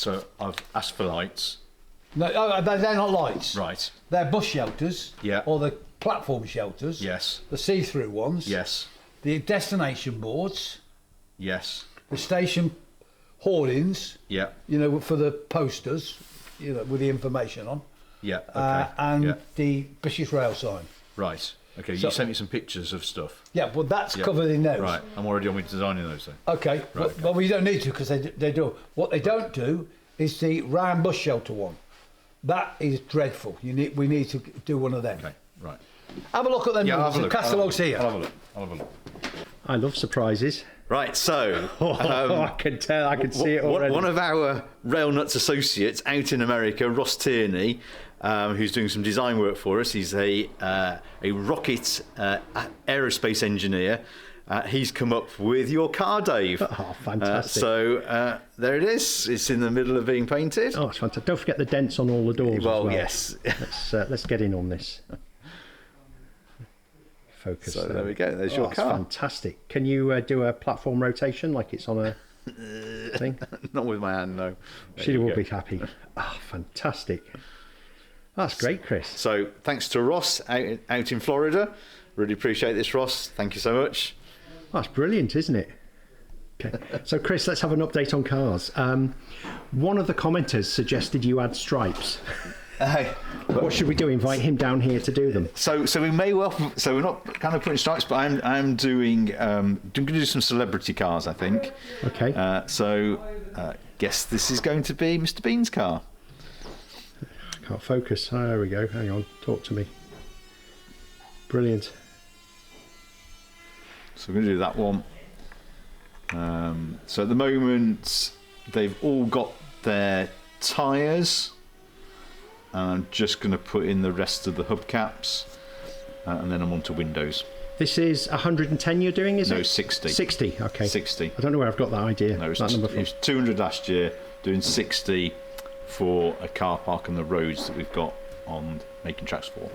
So I've asked for lights. No, they're not lights. Right. They're bus shelters. Yeah. Or the platform shelters. Yes. The see-through ones. Yes. The destination boards. Yes. The station hoardings. Yeah. You know, for the posters. You know, with the information on. Yeah. Okay. And the British Rail sign. Right. Okay. So, you sent me some pictures of stuff. Yeah, well, that's covered in those. Right. I'm already on with designing those then. Okay. Right, Well, we don't need to because they do. What they don't do is the round bus shelter one. That is dreadful. We need to do one of them. Okay. Right. Have a look at them. Yeah, I'll have a look. Catalogues here. I'll have a look. I'll have a look. I love surprises. Right, so I can tell. I can see it already. One of our Rail Nuts associates out in America, Ross Tierney, who's doing some design work for us. He's a rocket aerospace engineer. He's come up with your car, Dave. Oh, fantastic! So there it is. It's in the middle of being painted. Oh, it's fantastic! Don't forget the dents on all the doors. Well, as well. yes. Let's get in on this. Focus. So there we go. There's your car. Fantastic. Can you do a platform rotation like it's on a thing? Not with my hand, no. She will be happy. Oh, fantastic. That's great, Chris. So thanks to Ross out in Florida. Really appreciate this, Ross. Thank you so much. That's brilliant, isn't it? Okay. So, Chris, let's have an update on cars. One of the commenters suggested you add stripes. What should we do? Invite him down here to do them? So we may well. So we're not kind of putting stripes, but I'm doing. I'm going to do some celebrity cars, I think. Okay. Guess this is going to be Mr. Bean's car. I can't focus. Oh, there we go. Hang on. Talk to me. Brilliant. So we're going to do that one. So at the moment, they've all got their tyres. And I'm just going to put in the rest of the hubcaps, and then I'm on to windows. This is 110 you're doing, is it? No, 60. 60, okay. 60. I don't know where I've got that idea. No, it that number from. was 200 last year, doing 60 for a car park and the roads that we've got on making tracks for.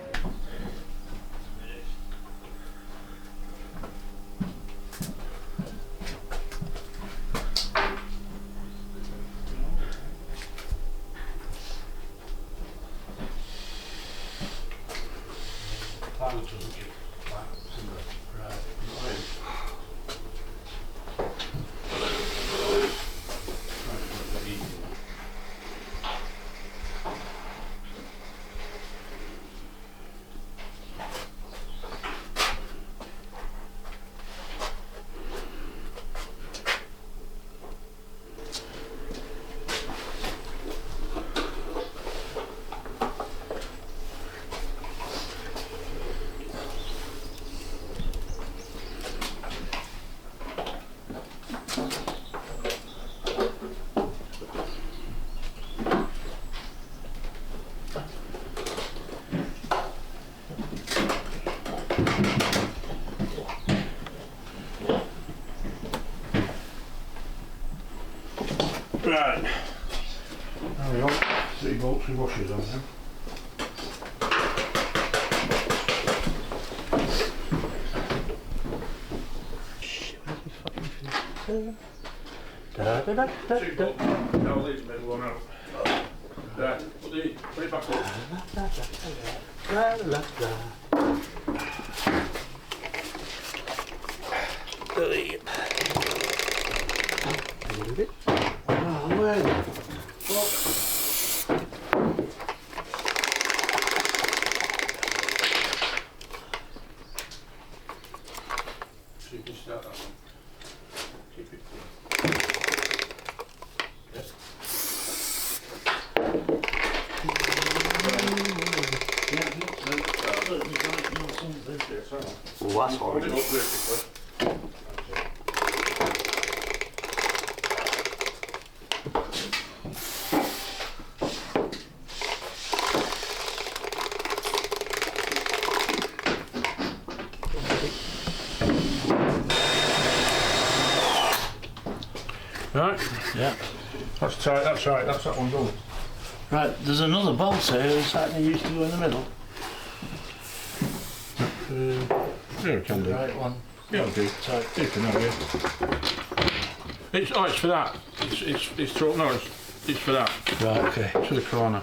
Right. There we go. 3 bolts with washers on them. Two bolts. Now leave the middle one out. Right. Put it back up. So you can start that one. Keep it clean. Yes. Well, that's Put it horrible. up vertically. Right? Yeah. That's tight, that's right, that's that one going. Right, there's another bolt here. Is that they used to go in the middle? Yeah, we can do. Right one. Yeah, I'll do. Tight. You can have it. It's for that. It's through, no, it's It's for that. Right, okay. To the corner.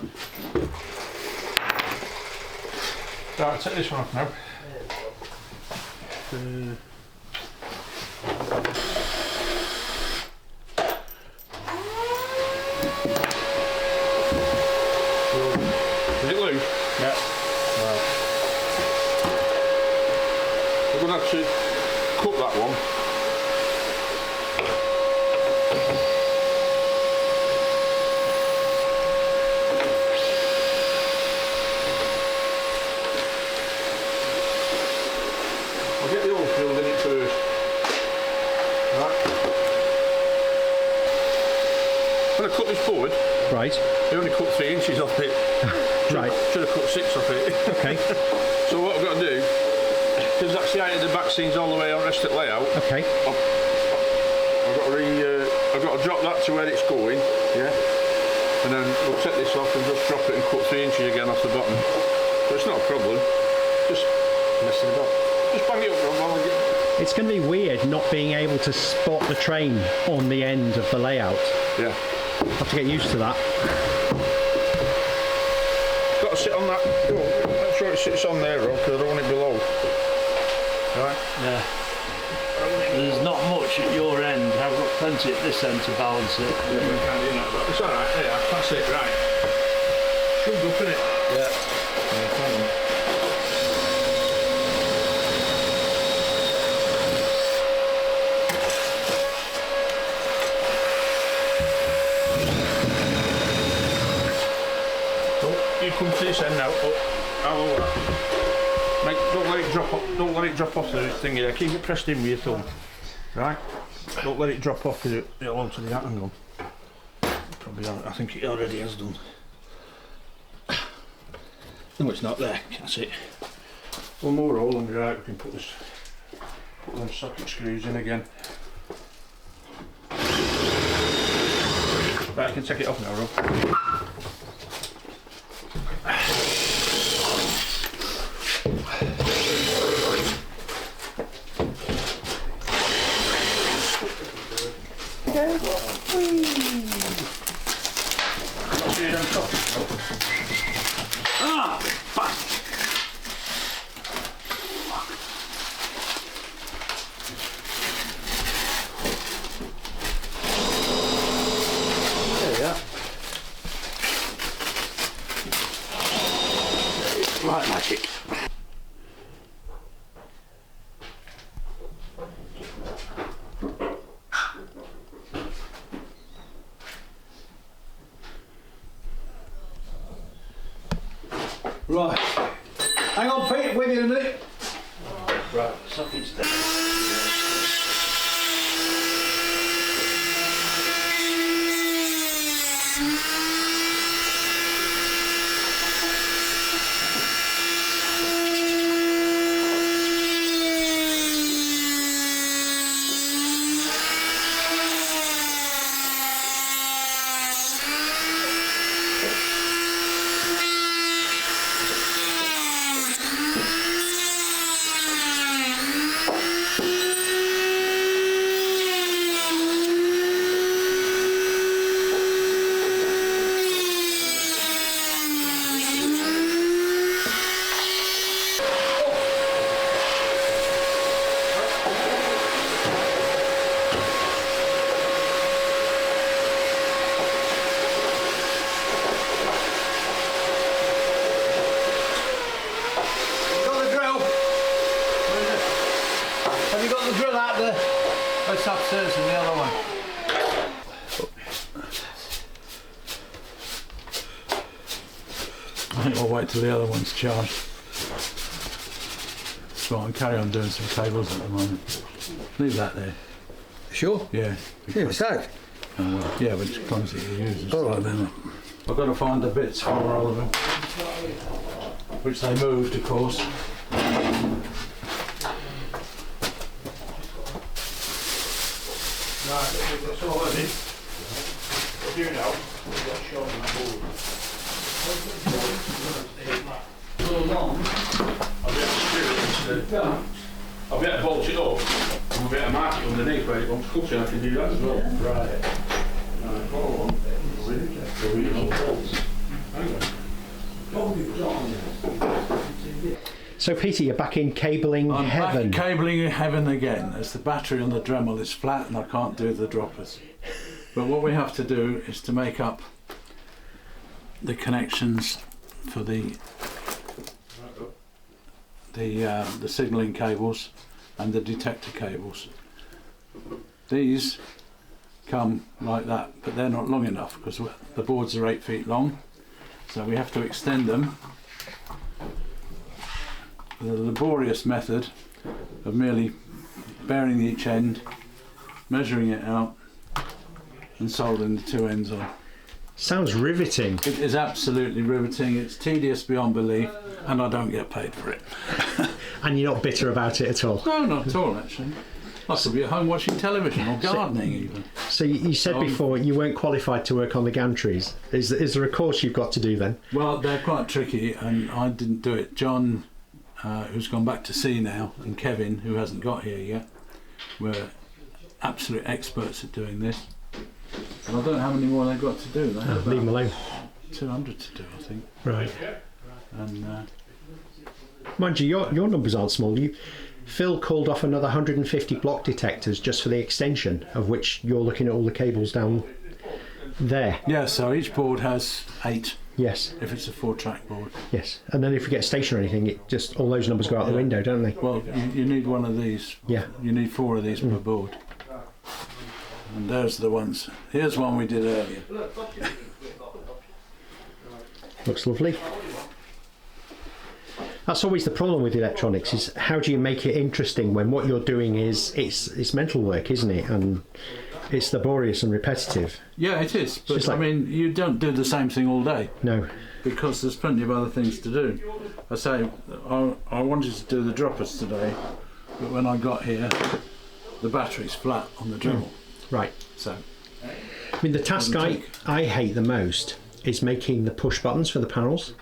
Right, take this one off now. Is it loose? Yeah. Right. We're going to have to cut that one. I'll get the hole filled in it first. Right. When I cut this board, Right. I only cut 3 inches off it. Right. Should have cut 6 off it. Okay. So what I've got to do, because that's the height of the back scenes all the way on the rest of the layout, Okay. I've got to drop that to where it's going, yeah? And then we'll take this off and just drop it and cut 3 inches again off the bottom. So it's not a problem. Just messing about. Just bang it up, Rob, while I get... It's going to be weird not being able to spot the train on the end of the layout. Yeah. Have to get used to that. Got to sit on that. Make sure it sits on there, Rob, because I don't want it below. Right? Yeah. There's not much at your end. I've got plenty at this end to balance it. It's alright, yeah, that's it, right. Should go, innit? Yeah. You come to this end now. Don't let it drop off. Don't let it drop off the thing there. Keep it pressed in with your thumb. Right? Don't let it drop off. It'll onto the angle. Probably. I think it already has done. No, it's not there. That's it. One more hole and right. We can put them socket screws in again. Right, you can take it off now, Rob. Ah! Fuck! There we are. Like magic. Right. Hang on, Pete, with you in a minute. Right, socket's there. Got the drill? Have you got the drill out there? It's upstairs in the other one. I think I'll wait till the other one's charged. So I can carry on doing some cables at the moment. Leave that there. Sure. Yeah. Yeah, it's out. Oh, well, yeah, but it's clumsy to use. All right then. I've got to find the bits for all of them. Which they moved, of course. Right, that's all I did. What do you now? We've got shown on the board. I'll be able to bolt it up and we'll be able to mark it underneath where it wants cutting. I can do that as well. Right. Right, follow on. So Peter, you're back in cabling I'm heaven. back cabling in heaven again, as the battery on the Dremel is flat and I can't do the droppers. But what we have to do is to make up the connections for the signalling cables and the detector cables. These come like that, but they're not long enough because the boards are 8 feet long, so we have to extend them. The laborious method of merely bearing each end, measuring it out and soldering the two ends on. Sounds riveting. It is absolutely riveting. It's tedious beyond belief, and I don't get paid for it. And you're not bitter about it at all? No, not at all actually. I could be at home watching television or gardening even. So you said before you weren't qualified to work on the gantries. Is there a course you've got to do then? Well, they're quite tricky and I didn't do it. John, who's gone back to sea now, and Kevin, who hasn't got here yet, were absolute experts at doing this. And I don't know how many more they've got to do. They have Leave them alone. 200 to do, I think. Right. And Mind you, your numbers aren't small. Phil called off another 150 block detectors just for the extension, of which you're looking at all the cables down there. yeah, so each board has 8 Yes, if it's a 4-track board. yes. And then if you get a station or anything, it just all those numbers go out the window, don't they? Well, you need one of these. Yeah. You need 4 of these per board. And there's the ones. Here's one we did earlier. Looks lovely. That's always the problem with electronics, is how do you make it interesting when what you're doing is it's mental work, isn't it? And it's laborious and repetitive. Yeah, it is. But just like- I mean, you don't do the same thing all day No. because there's plenty of other things to do. I say, I wanted to do the droppers today, but when I got here, the battery's flat on the Dremel. Right. So, I mean, the task I hate the most is making the push buttons for the panels,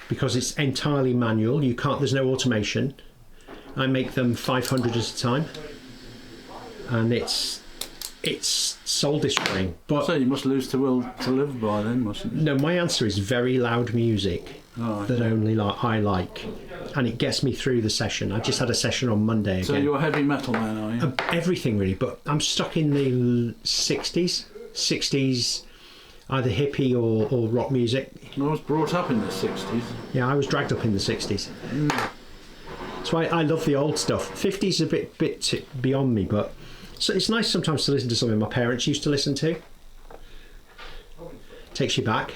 because it's entirely manual. There's no automation. I make them 500 at a time, and it's soul destroying. But so you must lose the will to live by then, mustn't you? no, my answer is very loud music Oh, that only I like, and it gets me through the session. I just had a session on Monday so again. you're a heavy metal man, are you? Everything really, but I'm stuck in the 60s, either hippie or rock music. I was brought up in the 60s. Yeah, I was dragged up in the 60s. That's why I love the old stuff. 50s a bit beyond me, but so it's nice sometimes to listen to something my parents used to listen to. Takes you back.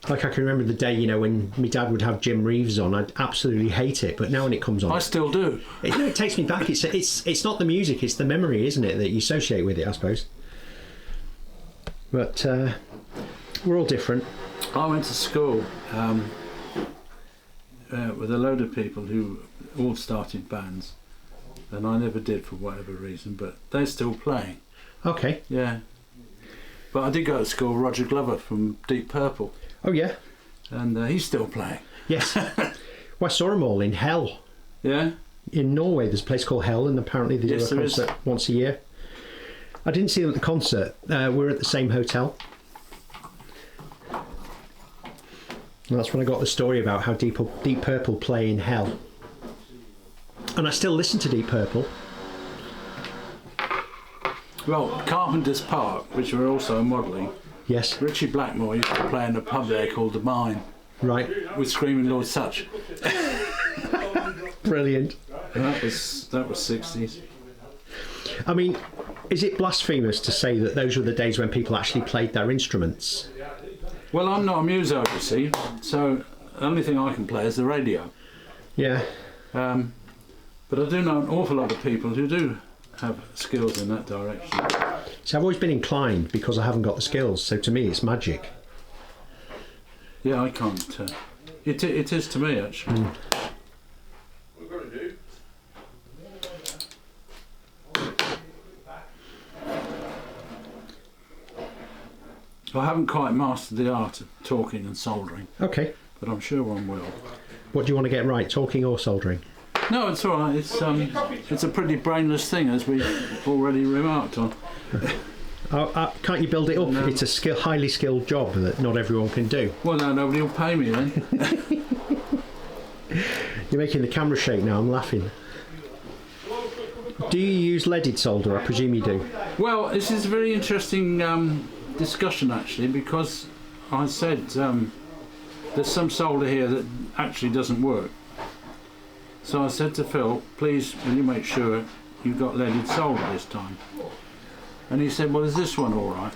Like I can remember the day, when my dad would have Jim Reeves on. I'd absolutely hate it, but now when it comes on, I still do. it takes me back. It's not the music, it's the memory, isn't it, that you associate with it, I suppose. But we're all different. I went to school with a load of people who all started bands, and I never did for whatever reason, but they're still playing. Okay. Yeah. But I did go to school with Roger Glover from Deep Purple, Oh yeah. and he's still playing. Yes. Well, I saw them all in Hell. Yeah? In Norway, there's a place called Hell, and apparently they Yes, do a there is. concert once a year. I didn't see them at the concert. We're at the same hotel. And that's when I got the story about how Deep Purple play in Hell. And I still listen to Deep Purple. Well, Carpenter's Park, which we're also modelling, Yes. Richie Blackmore used to play in a pub there called The Mine Right. with Screaming Lord Sutch. Brilliant. And that was 60s. I mean, is it blasphemous to say that those were the days when people actually played their instruments? Well, I'm not a muso, you see, so the only thing I can play is the radio. Yeah. But I do know an awful lot of people who do have skills in that direction. So I've always been inclined because I haven't got the skills. So to me, it's magic. Yeah, I can't. It is to me, actually. I haven't quite mastered the art of talking and soldering, Okay. but I'm sure one will. What do you want to get right, talking or soldering? No, it's all right. It's a pretty brainless thing, as we've already remarked on. Can't you build it up? No. It's a highly skilled job that not everyone can do. Well, no, nobody will pay me then. You're making the camera shake now. I'm laughing. Do you use leaded solder? I presume you do. Well, this is a very interesting discussion actually, because I said there's some solder here that actually doesn't work. So I said to Phil, please, will you make sure you've got leaded solder this time? And he said, well, is this one all right?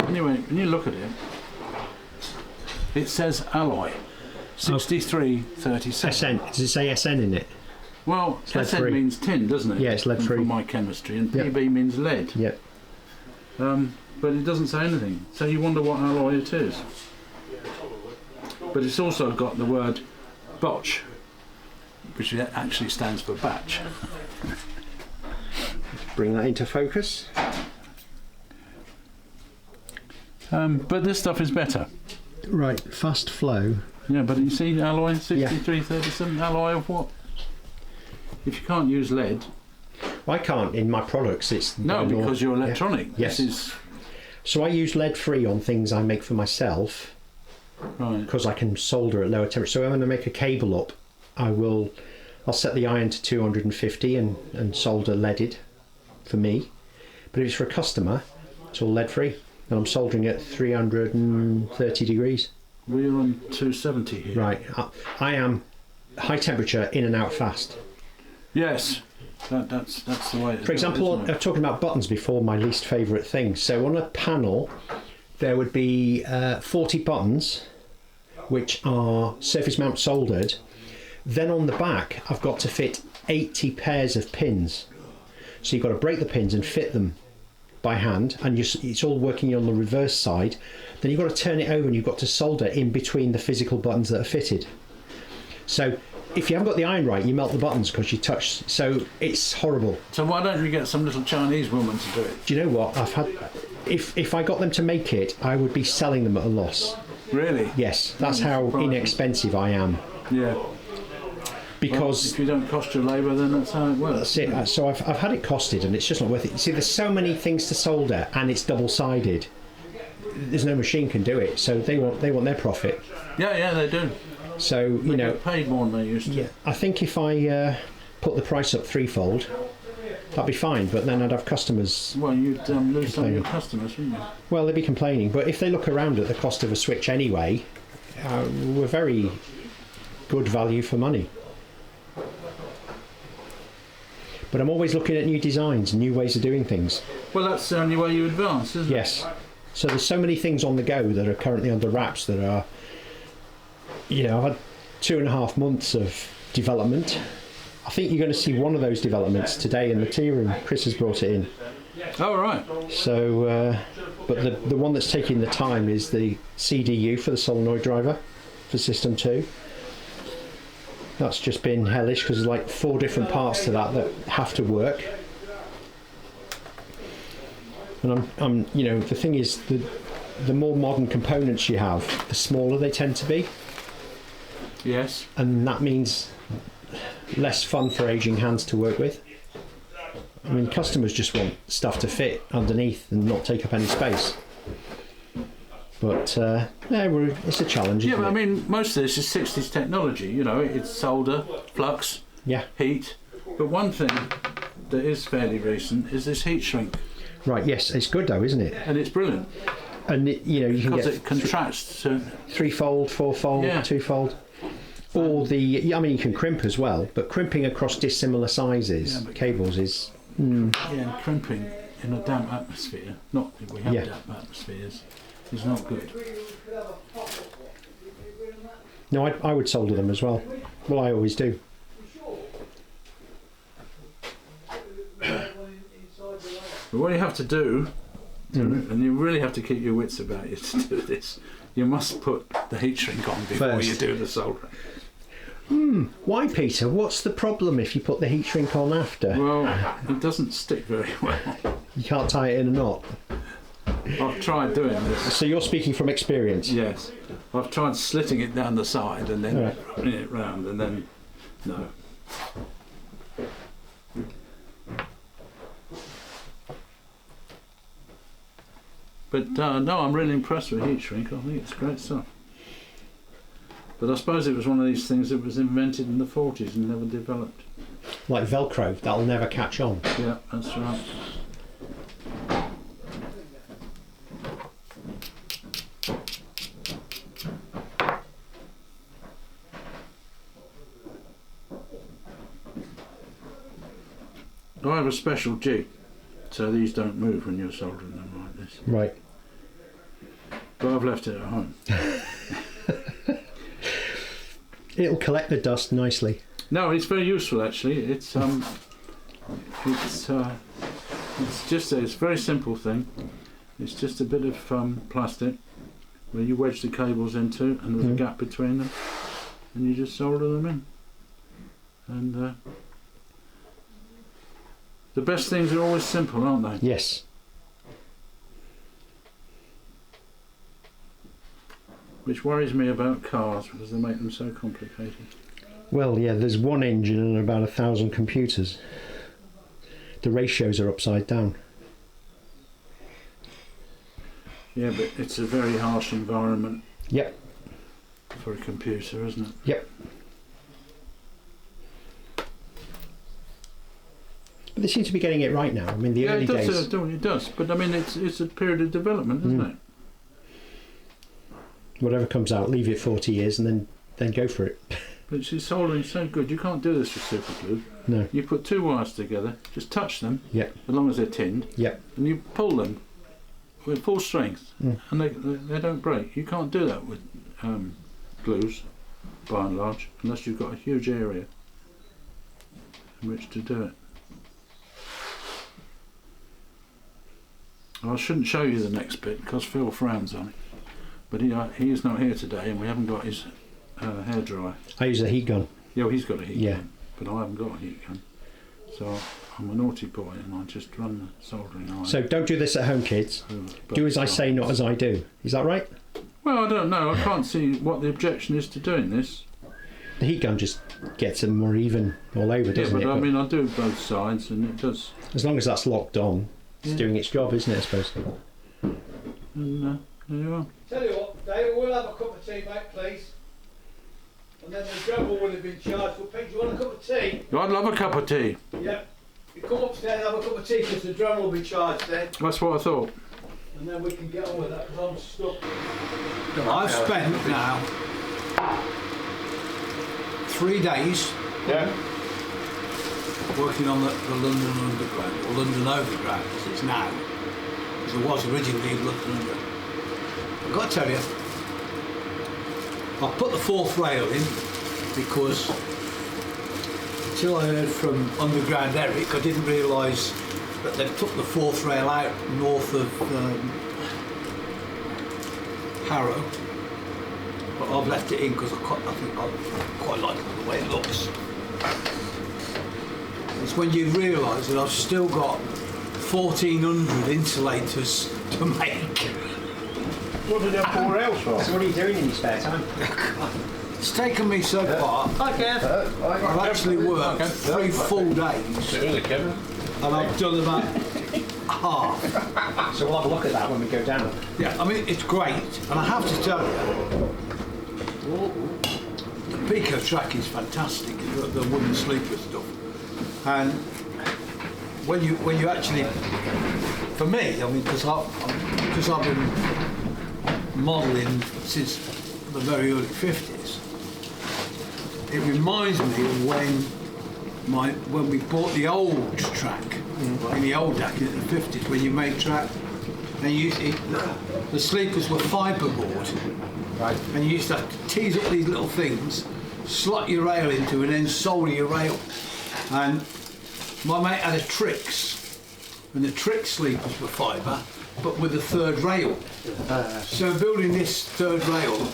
Anyway, when you look at it, it says alloy 6337. SN. Does it say SN in it? Well, lead SN free. means tin, doesn't it? Yeah, it's lead free. From my chemistry, and Yep. PB means lead. Yep. But it doesn't say anything. So you wonder what alloy it is. But it's also got the word botch, which actually stands for batch. Bring that into focus. But this stuff is better. Right, fast flow. Yeah, but you see, alloy 6337, alloy of what? If you can't use lead, I can't in my products. It's no, because you're electronic. Yeah. Yes. This is So I use lead free on things I make for myself right. because I can solder at lower temperature. So when I make a cable up, I'll set the iron to 250 and solder leaded for me. But if it's for a customer, it's all lead free, and I'm soldering at 330 degrees. We're on 270 here. Right, I am high temperature, in and out fast. Yes, that's the way. For example, I was talking about buttons before, my least favourite thing. So on a panel, there would be 40 buttons, which are surface mount soldered. Then on the back, I've got to fit 80 pairs of pins. So you've got to break the pins and fit them by hand, and it's all working on the reverse side. Then you've got to turn it over and you've got to solder in between the physical buttons that are fitted. So if you haven't got the iron right, you melt the buttons because you touch. So it's horrible. So why don't you get some little Chinese woman to do it? Do you know what? If I got them to make it, I would be selling them at a loss. Really? Yes, that's how surprising. inexpensive I am. Yeah. Because well, if you don't cost your labour, then that's how it works. that's it. So I've had it costed, and it's just not worth it. See, there's so many things to solder, and it's double-sided. There's no machine can do it, so they want their profit. Yeah, they do. So They get paid more than they used to. yeah, I think if I put the price up threefold, that'd be fine. But then I'd have customers. Well, you'd lose some of your customers, wouldn't you? Well, they'd be complaining. But if they look around at the cost of a switch anyway, we're very good value for money. But I'm always looking at new designs, new ways of doing things. Well, that's the only way you advance, isn't it? Yes. So there's so many things on the go that are currently under wraps that are, I've had 2.5 months of development. I think you're going to see one of those developments today in the tea room. Chris has brought it in. Oh, right. So, but the one that's taking the time is the CDU for the solenoid driver for System 2. That's just been hellish because there's like 4 different parts to that have to work. And I'm the thing is, the more modern components you have, the smaller they tend to be. Yes. And that means less fun for aging hands to work with. I mean, customers just want stuff to fit underneath and not take up any space. But it's a challenge. Yeah, isn't but I it? mean, most of this is 60s technology. It's solder, flux, heat. But one thing that is fairly recent is this heat shrink. Right. Yes, it's good though, isn't it? And it's brilliant. And you can Because get it contrasts to... 3-fold, 4-fold, Yeah. 2-fold. Or you can crimp as well, but crimping across dissimilar sizes cables is. Yeah, and crimping in a damp atmosphere, not if we have damp atmospheres, is not good. No, I would solder them as well. Well, I always do. But what you have to do, and you really have to keep your wits about you to do this, you must put the heat shrink on before First. you do the soldering. Why, Peter? What's the problem if you put the heat shrink on after? Well, it doesn't stick very well. You can't tie it in a knot. I've tried doing this. So you're speaking from experience? Yes. I've tried slitting it down the side and then running it round and then... No. But no, I'm really impressed with heat shrink. I think it's great stuff. But I suppose it was one of these things that was invented in the 40s and never developed. Like Velcro, that'll never catch on. Yeah, that's right. I have a special jig, so these don't move when you're soldering them like this. Right. But I've left it at home. It'll collect the dust nicely. No, it's very useful actually. It's just a very simple thing. It's just a bit of plastic where you wedge the cables into, and there's a gap between them, and you just solder them in. And the best things are always simple, aren't they? Yes. Which worries me about cars because they make them so complicated. Well, yeah, there's one engine and about 1,000 computers. The ratios are upside down. Yeah, but it's a very harsh environment. Yep. For a computer, isn't it? Yep. But they seem to be getting it right now. I mean, the early days. It does. But I mean, it's a period of development, isn't it? Whatever comes out, leave it 40 years and then go for it. But see, soldering's so good. You can't do this with super glue. No. You put two wires together, just touch them, Yep. as long as they're tinned, Yep. and you pull them with full strength, and they don't break. You can't do that with glues, by and large, unless you've got a huge area in which to do it. I shouldn't show you the next bit because Phil frowns on it. But he is not here today, and we haven't got his hairdryer. I use a heat gun. Yeah, well, he's got a heat Yeah. gun, but I haven't got a heat gun. So I'm a naughty boy, and I just run the soldering iron. So don't do this at home, kids. But Do as I say, not as I do. Is that right? Well, I don't know. I can't see what the objection is to doing this. The heat gun just gets them more even all over, doesn't yeah, but it? I mean, I do both sides, and it does. As long as that's locked on, it's doing its job, isn't it, I suppose? And there you are. Tell you what, Dave, we'll have a cup of tea, mate, please. And then the drummer would have been charged for paying. Do you want a cup of tea? I'd love a cup of tea. Yep. You come upstairs and have a cup of tea because the drummer will be charged then. That's what I thought. And then we can get on with that because I'm stuck. I've spent now 3 days working on the London Underground, or London Overground as it's now. Because it was originally London Underground. I've got to tell you, I put the 4th rail in because until I heard from Underground Eric, I didn't realise that they took the 4th rail out north of Harrow. But I've left it in because I think I quite like the way it looks. It's when you realise that I've still got 1,400 insulators to make. What did you have 4 rails for? So what are you doing in your spare time? It's taken me so far. I've actually worked 3 full days and I've done about half. So we'll have a look at that when we go down. Yeah, I mean it's great, and I have to tell you, the Pico track is fantastic. The wooden sleeper stuff, and when you actually, for me, I mean, because I've been modelling since the very early 50s. It reminds me of when we bought the old track in the old days in the 50s, when you made track, and the sleepers were fibreboard, right? And you used to have to tease up these little things, slot your rail into, and then solder your rail. And my mate had a Trix, and the Trix sleepers were fibre, but with a 3rd rail. So building this 3rd rail,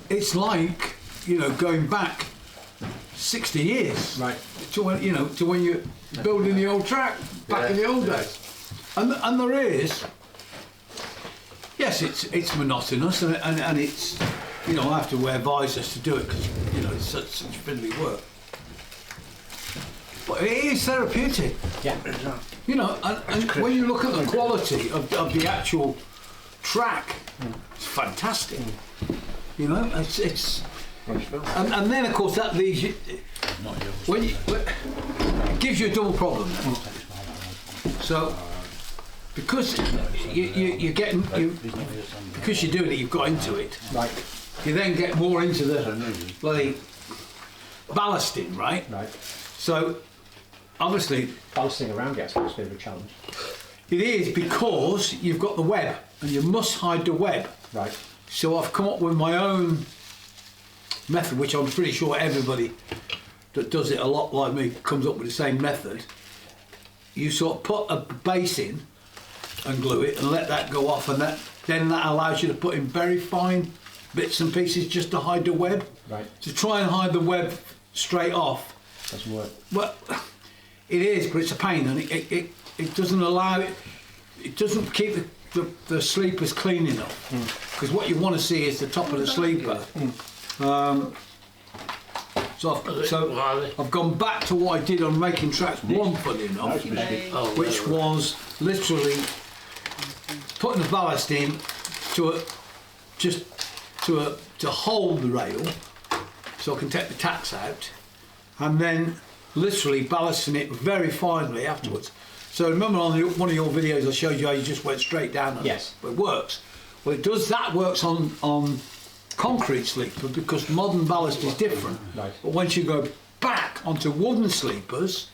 it's like, going back 60 years, right? To when you're building the old track back in the old days, and there is, yes, it's monotonous, and it's, I have to wear visors to do it because it's such fiddly work. But it is therapeutic. Yeah. You know, and when you look at the quality of the actual track, it's fantastic. You know, it's and then of course that leaves you it gives you a double problem then. So because you're getting because you're doing it, you've got into it. Right. You then get more into the bloody ballasting, right? Right. So obviously Ballasting around gets a bit of a challenge. it is because you've got the web and you must hide the web. Right. So I've come up with my own method, which I'm pretty sure everybody that does it a lot like me comes up with the same method. You sort of put a base in and glue it and let that go off, and then that allows you to put in very fine bits and pieces just to hide the web. Right. To try and hide the web straight off. Doesn't work. Well, it is, but it's a pain, and it doesn't allow it. It doesn't keep the sleepers clean enough, because what you want to see is the top of the sleeper. So I've gone back to what I did on Making Tracks 1, funny enough, which was literally putting the ballast in to hold the rail, so I can take the tacks out, and then literally ballasting it very finely afterwards. So remember on one of your videos I showed you how you just went straight down on Yes. it. It works. Well, it does. That works on concrete sleeper because modern ballast is different. Right. But once you go back onto wooden sleepers,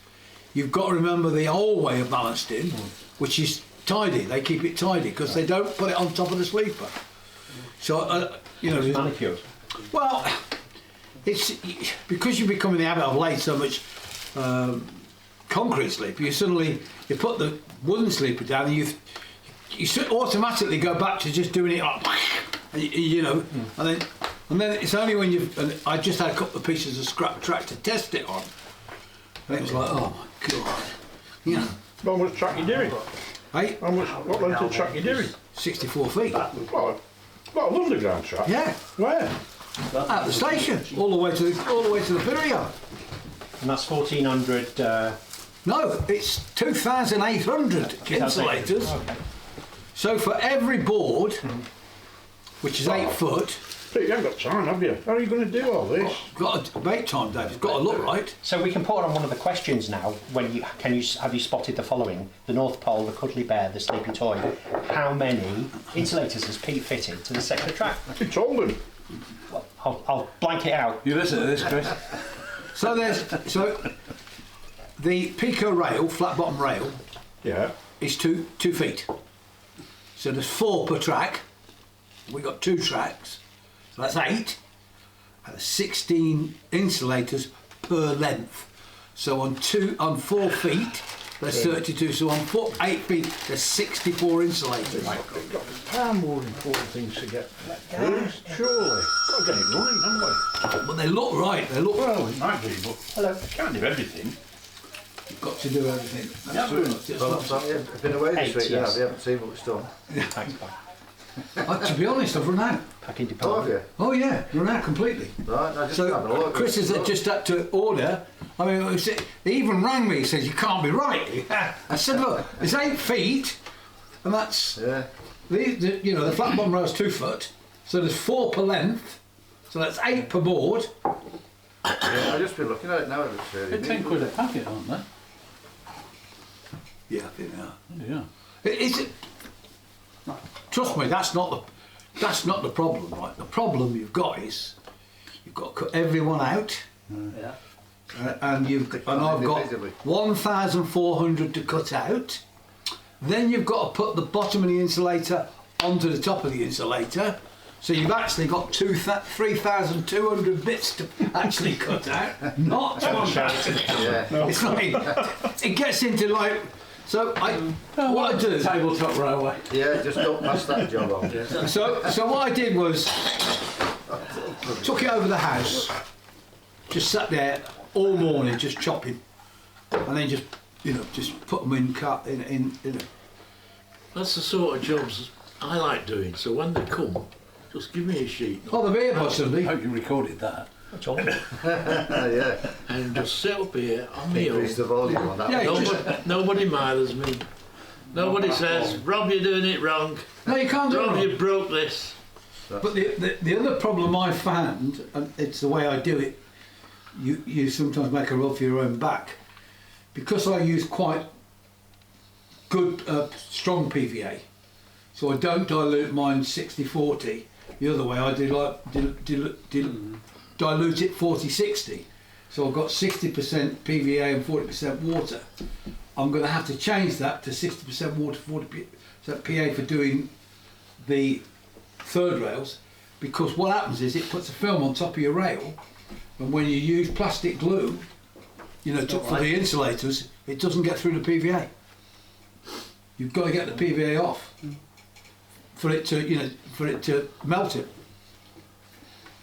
you've got to remember the old way of ballasting, which is tidy. They keep it tidy because they don't put it on top of the sleeper. So you know, Manicured. well, it's because you become in the habit of laying so much concrete sleeper. You put the wooden sleeper down, and you automatically go back to just doing it like, you know, and then it's only when I just had a couple of pieces of scrap track to test it on, and it was like, oh my god, you know. How much track you doing? Hey, What length of track you doing? 64 feet. Well, an underground track. Yeah, Where? at the station, all the way to the pillar yard. And that's 1400. No, it's 2,800 insulators. Okay. So for every board, which is 8 foot, Pete, you haven't got time, have you? How are you going to do all this? got a debate time, Dave. It's got to look right. So we can put on one of the questions now. Have you spotted the following? The North Pole, the Cuddly Bear, the Sleepy Toy. How many insulators has Pete fitted to the second track? You told him. Well, I'll blank it out. You listen to this, Chris. So the Pico rail, flat bottom rail, Yeah. is 2 feet. So there's 4 per track. We got 2 tracks, so that's 8, and there's 16 insulators per length. So on 4 feet, there's 32. So on 8 feet, there's 64 insulators. We've got far more important things to get through, surely. Got to get it running, haven't we? But they look right. They look. Well, it might be, but Hello. can't do everything. You've got to do everything. Yeah, I've been away this 8, week, yes. we haven't seen what it's done. Thanks, bye. To be honest, I've run out. Packing Oh, have department. you? Oh yeah, run out completely. Right, I just having a So look. Chris has just had to order. I mean, he even rang me. He says, "You can't be right." I said, "Look, it's 8 feet, and that's Yeah. the flat bottom rail is 2 foot, so there's 4 per length, so that's 8 per board." Yeah, I've just been looking at it now, it looks really They're 10 neat. quid a packet, aren't they? Yeah, I think they are. Yeah. Is it? Trust me, that's not the problem, right? The problem you've got is you've got to cut everyone out. Yeah. And I've got Individually. 1,400 to cut out. Then you've got to put the bottom of the insulator onto the top of the insulator. So you've actually got 3,200 bits to actually cut out, not 1,000. Yeah. It's like it gets into like. So what I do. Tabletop railway. Yeah, just don't pass that job on. So what I did was took it over the house, just sat there all morning just chopping, and then just put them in cut in. That's the sort of jobs I like doing. So when they come, just give me a sheet. Oh, the beer possibly. I hope you recorded that. Yeah. and just sit up here on my Increase own. the volume on that. Yeah, Nobody mithers me. Nobody says, Rob, you're doing it wrong. no, you can't do it. Rob, wrong. you broke this. But the other problem I found, and it's the way I do it, you sometimes make a rod for your own back. Because I use quite good, strong PVA, so I don't dilute mine 60-40. The other way I do dilute it 40-60. So I've got 60% PVA and 40% water. I'm going to have to change that to 60% water, 40% PA for doing the third rails, because what happens is it puts a film on top of your rail, and when you use plastic glue, you know, for the insulators, it doesn't get through the PVA. You've got to get the PVA off for it to, you know, for it to melt it.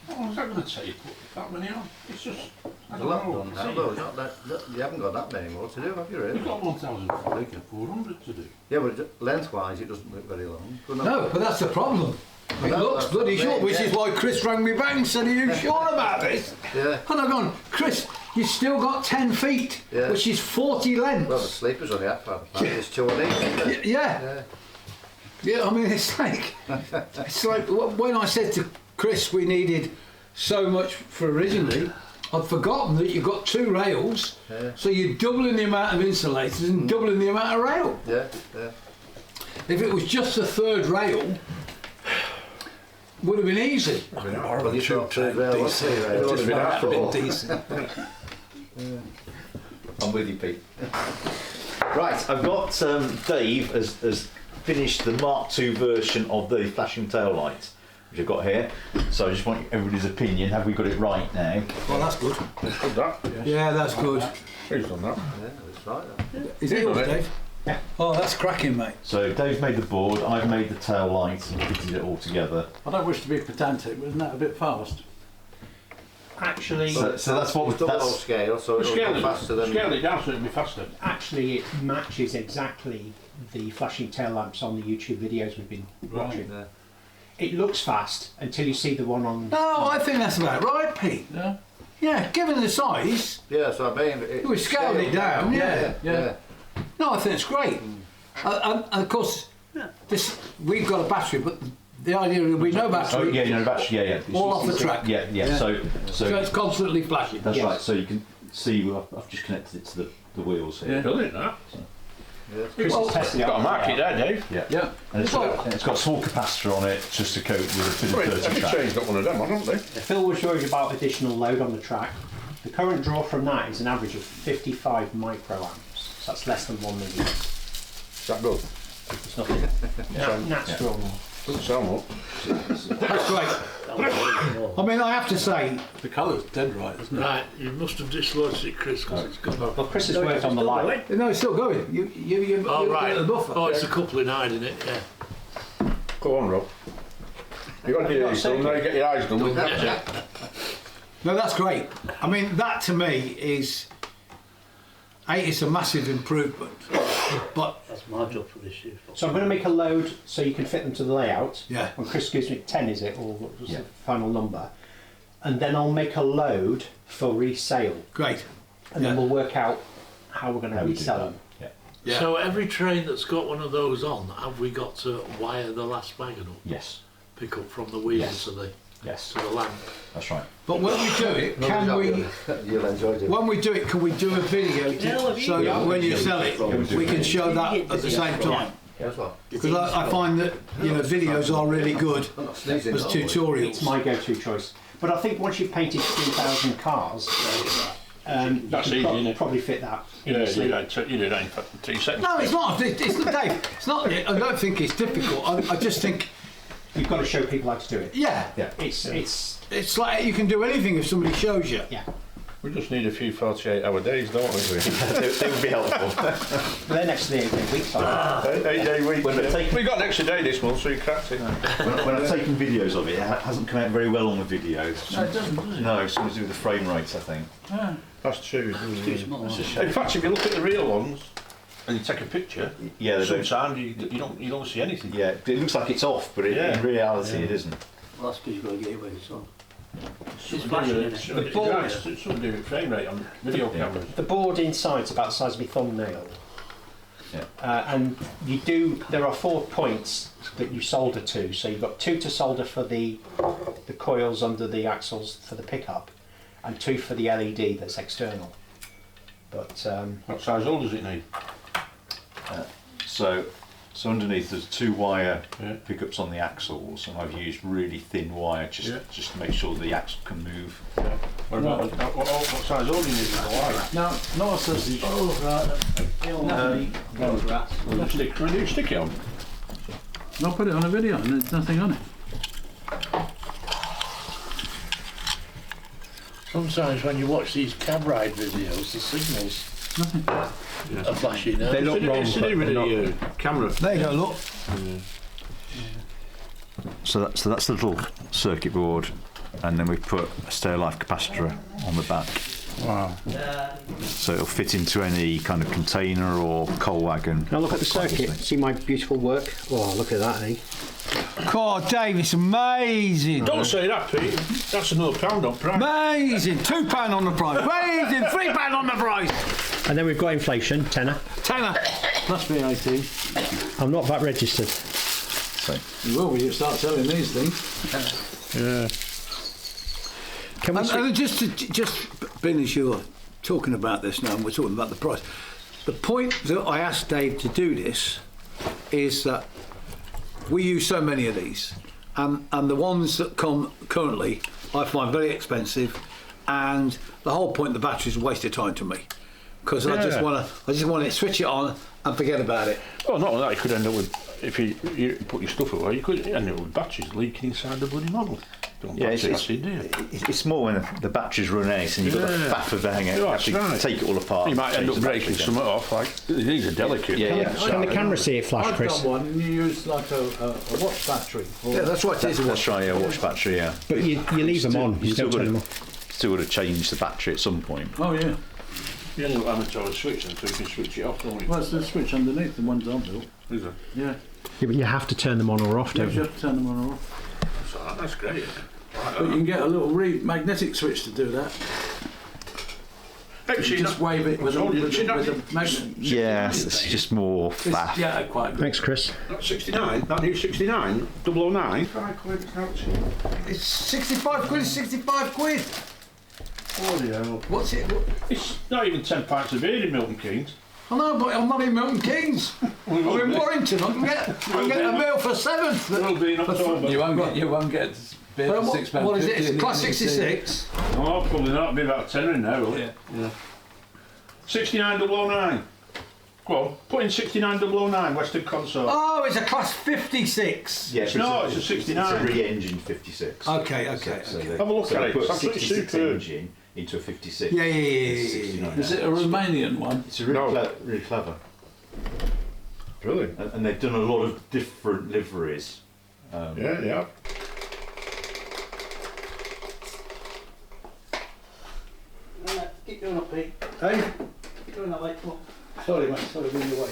How long is that going to take? That many on? It's just. I There's a don't lot know. done now, though. Not that, you haven't got that many more to do, have you, really? We've got 1,400 to do. Yeah, but lengthwwise it doesn't look very long. No, but that's the problem. It looks bloody short, which is why Chris rang me back and said, "Are you sure about this?" Yeah. And I've gone, "Chris, you've still got 10 feet, Yeah. which is 40 lengths." Well, the sleeper's only half part of the plan. It's 2 on each. Yeah. Yeah, I mean, it's like when I said to Chris we needed so much for originally, I'd forgotten that you've got 2 rails, so you're doubling the amount of insulators and doubling the amount of rail. Yeah, yeah. If it was just a third rail, would have been easy. Well, you thought 2 rail was 3 rails. Just been half Been decent. I'm with you, Pete. Right, I've got Dave has finished the Mark II version of the flashing tail light, which I've got here. So I just want everybody's opinion. Have we got it right now? Well, that's good. Done that. Yeah, that's good. Who's done that? Yeah, that's right. That. Is it yours, Done it. Dave? Yeah. Oh, that's cracking, mate. So Dave's made the board, I've made the tail light and fitted it all together. I don't wish to be pedantic, but isn't that a bit fast? Actually, So that's what It's double that's scale, so it'll go faster than. Scale it down so it'll be faster. actually it matches exactly the flashing tail lamps on the YouTube videos we've been watching. Yeah. It looks fast until you see the one on. No, I think that's about right, Pete. Yeah. Yeah, given the size, Yeah, so I mean. we scaled it down. Yeah. Yeah. No, I think it's great. And of course, this we've got a battery, but the idea is we know battery. oh yeah, no, actually yeah. All off the track. Yeah. Yeah. So So it's constantly flashing. that's Yes. right. So you can see I've just connected it to the wheels here. Brilliant, that. Chris has tested it Got a out. market there, Dave. Yeah. Yeah. And it's got a small capacitor on it just to cope with a bit of dirty Every track. train's got one of them, haven't they? Phil was worried about additional load on the track. The current draw from that is an average of 55 microamps. So that's less than 1 million. Is that good? It's nothing natural. Doesn't sound much. That's great. I mean, I have to say, The colour's dead right, isn't it? Right, you must have dislodged it, Chris, because it's gone. Well, Chris has worked on the light. no, it's still going. You Oh, right. the buffer. Oh, it's a coupling hiding it, yeah. Go on, Rob. You got your ears done, now you get your eyes done. No, that's great. I mean, that to me is, it's a massive improvement. But That's my job for this year. So I'm going to make a load so you can fit them to the layout. Yeah. When Chris gives me 10, is it? Or what was Yeah. the final number? And then I'll make a load for resale. great. And then Yeah. we'll work out how we're going to How we do resell that. them. Yeah. Yeah. So every train that's got one of those on, have we got to wire the last wagon up? Yes. Pick up from the wheels Yes. to the Yes. lamp? That's right. But when we do it, can we? You'll enjoy it. When we do it, can we do a video so that when you sell it, we can show that at the same time? That's what. Because I find that videos are really good I'm not sneezing. as are we? It's tutorials. my go-to choice. But I think once you've painted 3,000 cars, That's you easy, can isn't it? probably fit that in Yeah, the you sleeve. did that in 3 seconds. No, it's not. It's not, Dave. It's not. I don't think it's difficult. I just think, You've got to show people how to do it. yeah, It's like you can do anything if somebody shows you. yeah. We just need a few 48-hour days, don't we? they would be helpful. But they're next to the 8-day weeks, aren't they? 8-day week. When they're taking- We got an extra day this month, so you cracked it. when I've taken videos of it, it hasn't come out very well on the videos. No, it doesn't, does it? No, something to do with the frame rates, I think. That's true. In fact, if you look at the real ones and you take a picture, Yeah, they don't. sometimes you don't see anything. Yeah, it looks like it's off, but Yeah. in reality it isn't. Well, that's because you've got to get away with some. It's flashing, isn't it? The board. It's something to do with frame rate on video cameras. The board inside's about the size of my thumbnail. Yeah. And there are 4 points that you solder to. So you've got 2 to solder for the coils under the axles for the pickup, and 2 for the LED that's external. But What size hole does it need? So underneath there's 2 wire Yeah. pickups on the axles, and I've used really thin wire just to make sure the axle can move. What about what size hole do you need for the wire? No, no sausage. Oh, right. When do you stick it on? I'll put it on a video and there's nothing on it. Sometimes when you watch these cab ride videos, the signals are flashing. they look wrong. It's to but do with they're the not. camera. There you go, look. So that's the little circuit board, and then we put a stay alive capacitor on the back. Wow. So it'll fit into any kind of container or coal wagon. Now look at the circuit. See my beautiful work? Oh, look at that, eh? God, Dave, it's amazing. Don't say that, Pete. That's another pound on price. Amazing. £2 on the price. Amazing. £3 on the price. And then we've got inflation, tenner. Tenner. Plus VAT. I'm not VAT registered. You will when you start selling these things. Yeah. Can we And just being as you're talking about this now, and we're talking about the price. The point that I asked Dave to do this is that we use so many of these, and the ones that come currently I find very expensive, and the whole point of the battery is a waste of time to me, because I just want to switch it on and forget about it. Well, not only that, you could end up with, if you put your stuff away, you could end up with batteries leaking inside the bloody model. Don't It's more when the batteries run out and you've got the faff of hanging out. Yeah, You that's have to right. take it all apart. You might end up change the breaking battery something off. Like these are delicate. Yeah, Can the camera see it flash, I've Chris? got one, and you use like a watch battery. Yeah, that's what it is. That's right, yeah, watch battery, yeah. But you leave them on. You You still don't turn them got off. to change the battery at some point. Oh yeah. You end up having to have a switch until you can switch it off, don't you? Well, it's the switch underneath the ones I've built. Is it? Yeah. Yeah, but you have to turn them on or off, You don't you? have to turn them on or off. So that's great. But you can get a little magnetic switch to do that. Actually, You just wave it with a magnet. Yeah, it's just more It's- faff. Yeah, quite good. Thanks, Chris. That's 69. That new 69, 009. It's 65 quid, 65 quid. Bloody hell. What's it? It's not even 10 pints of beer in Milton Keynes. I know, but I'm not in Milton Keynes. I'm in Warrington. I can get a meal for £7. Will be in October. You won't get beer But for what, what is it? It's class 66. Oh, probably not. It'll be about 10 in there, will it? Yeah. 69009. Go on, put in 69009, Western Console. Oh, it's a class 56. Yeah, No, it's a 69. It's a re-engined 56. Okay. Have a look at it. Put It's a absolutely 66 superb. engine into a 56. Yeah. It's 69. Is it a Romanian one? It's really, No. really clever. Brilliant. And they've done a lot of different liveries. Yeah. Keep going up, Pete. Hey, Keep going that way. Come on. sorry, mate. Sorry, move your way.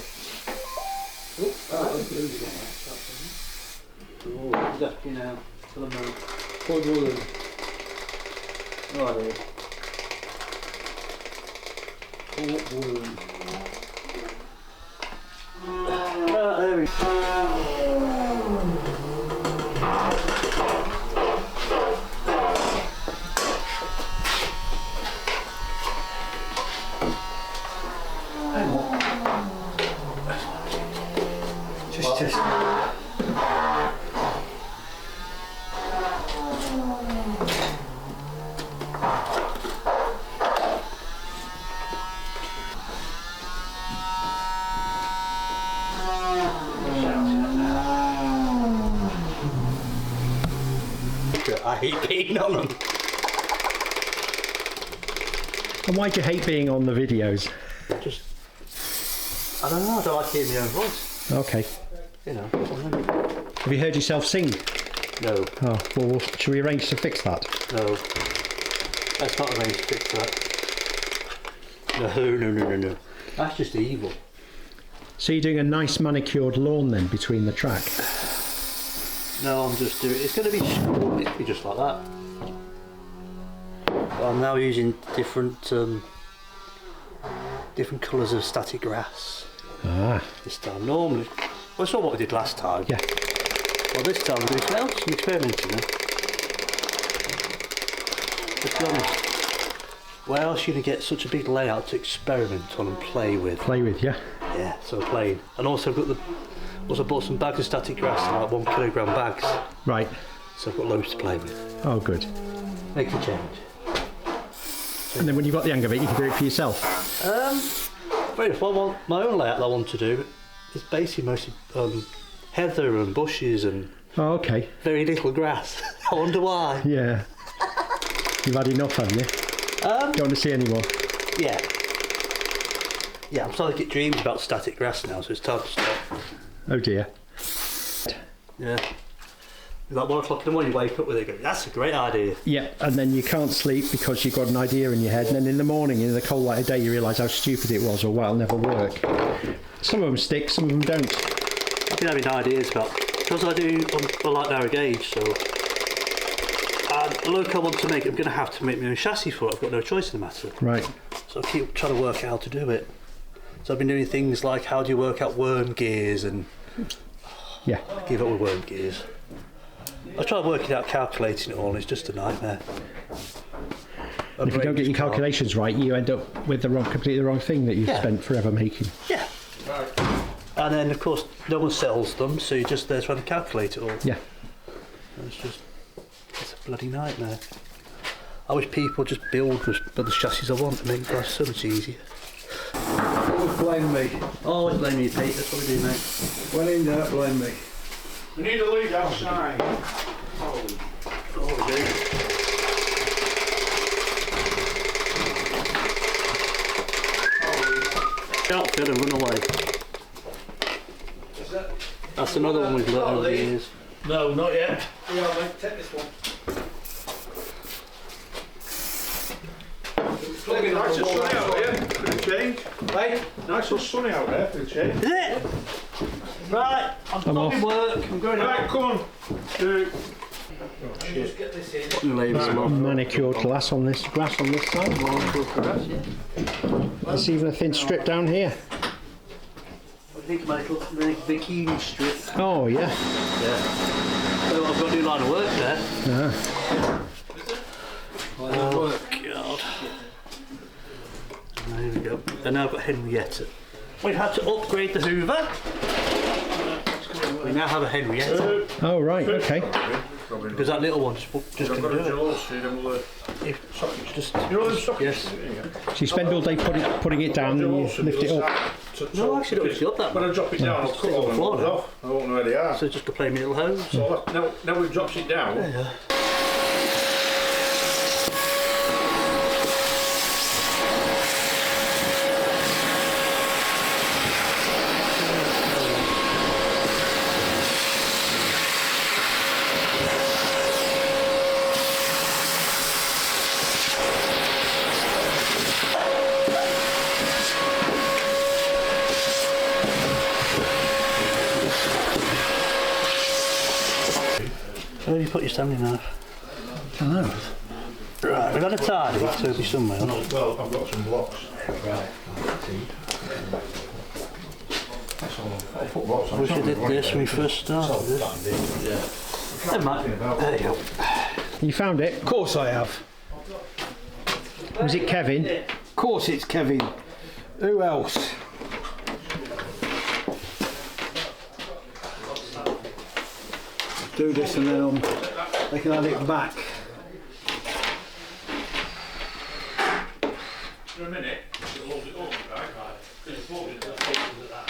Oh, ducky now. To the moon. Point woolen. Right here. Point woolen. Right, there we go. Just. I hate being on them. And why do you hate being on the videos? I don't know, I don't like hearing my own voice. Okay. You know. Have you heard yourself sing? No, Oh, well, should we arrange to fix that? no. Let's not arrange to fix that. No. That's just evil. So you're doing a nice manicured lawn then between the track? No, I'm just doing. It's going to be just like that. I'm now using different colours of static grass. This time. Normally, well, it's not what we did last time. Yeah. Well, this time we're doing some experimenting. To be honest, where else are you going to get such a big layout to experiment on and play with? Yeah. Yeah, so we're playing. And also I've got also bought some bags of static grass, like 1 kilogram bags. Right. So I've got loads to play with. Oh, good. Make a change. And then when you've got the hang of it, you can do it for yourself. Very well, my own layout that I want to do is basically mostly heather and bushes and very little grass. I wonder why. Yeah. You've had enough, haven't you? Don't want to see any more. Yeah. Yeah, I'm starting to get dreams about static grass now, so it's time to stop. Oh dear. Yeah. Like 1 o'clock in the morning, you wake up with it and go, that's a great idea. Yeah, and then you can't sleep because you've got an idea in your head, and then in the morning, in the cold light of day, you realise how stupid it was, or well, it'll never work. Some of them stick, some of them don't. I've been having ideas about, because I do, I like narrow gauge, so the look I want to make, I'm going to have to make my own chassis for it. I've got no choice in the matter. Right. So I keep trying to work out how to do it. So I've been doing things like how do you work out worm gears and I give up with worm gears. I try working out, calculating it all, and it's just a nightmare. And if you don't get your calculations right, you end up with completely the wrong thing that you've spent forever making. Yeah. And then, of course, no one sells them, so you're just there trying to calculate it all. Yeah. And it's a bloody nightmare. I wish people just build the chassis I want and make life so much easier. Always blame me. Always blame me, Pete. That's what we do, mate. When in doubt, blame me. We need a lead outside. Oh, we do. Sharp good and run away. That's another one we've learned over the years. No, not yet. Yeah, mate, take this one. It's looking nice and sunny out there for the change. Hey? Nice and sunny out there for the change. Is it? Right, I'm stopping work. I'm going out. Right, come on. Just get this in. Manicured grass on this side. There's even a thin strip down here. I think my little bikini strip. Oh yeah. Yeah. So I've got a new line of work there. Oh, God. There we go. And now I've got Henrietta. We've had to upgrade the Hoover. We now have a Henrietta. Oh right, okay. Because that little one just couldn't do it. Yes. So you spend all day putting it down and you lift it up. No, actually, don't lift it up that When I much. drop it down, I'll cut all the floor moans now. off. I won't know where they are. So just go play me little hose. So now we've dropped it down. Yeah. Where have you put your standing knife? I don't know. Right, we've had a tidy, so it'll be somewhere. Well, I've got some blocks. I wish I did this when we first started this. Never mind. There you go. You found it? Of course I have. Was it Kevin? Of course it's Kevin. Who else? Do this and then they can have it back. For a minute, it'll hold it up, right? Because it's folded at that.